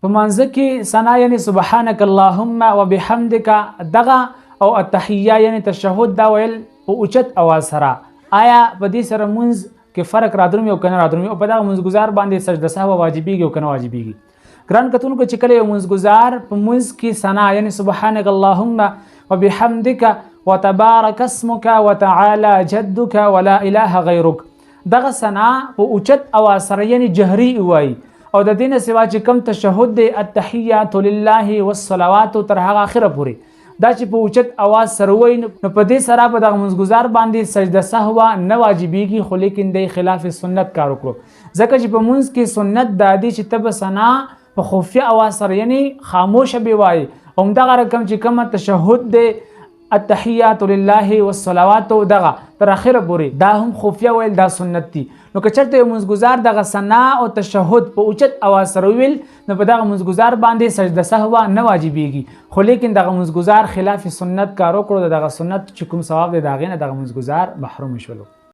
په منځ کې ثنا یعنی سبحانك اللهم وبحمدك دغه او التحیه یعنی تشهد دا ویل په اوچت اواز سره. آیا په دې سره منځ کې فرق رادرومي او کنه رادرومي او په دغه منځګزار باندې سجده سهو واجبېږي او کنه واجبېږي؟ ګران کتونکو چې کله یو منځګزار په منځ کې ثنا یعنی سبحانك اللهم وبحمدك وتبارك اسمك وتعالى جدك ولا اله غيرك دغه ثنا په اوچت اواز سره یعنی جهري وایي او د دې نه سوا چې کم تشهد دی التحیات لله والصلوات تر هغه اخره پورې دا چې په اوچت اواز سره وایي نو په دې سره په دغه منځګزار باندې سجده سهو نه واجبېږي، خو لیکن د خلاف سنت کار وکړو، ځکه چې په منځ کې سنت دا دی چې ته به ثنا په خفیه اواز سره یعنی خاموشه به وایي. همدغه رقم چې کومه تشهد دی التحیات لله والصلوات دغه تر اخره پورې دا هم خفیه ویل دا سنت دي. نو که چېرته یو منځګزار دغه ثنا او تشهد په اوچت اواز سره ویل نو په دغه منځګزار باندې سجده سهو نه واجبېږي، خو لیکن دغه منځګزار خلاف سنت کار وکړو، دغه سنت چې کوم ثواب دی د هغې نه دغه منځګزار محروم شولو.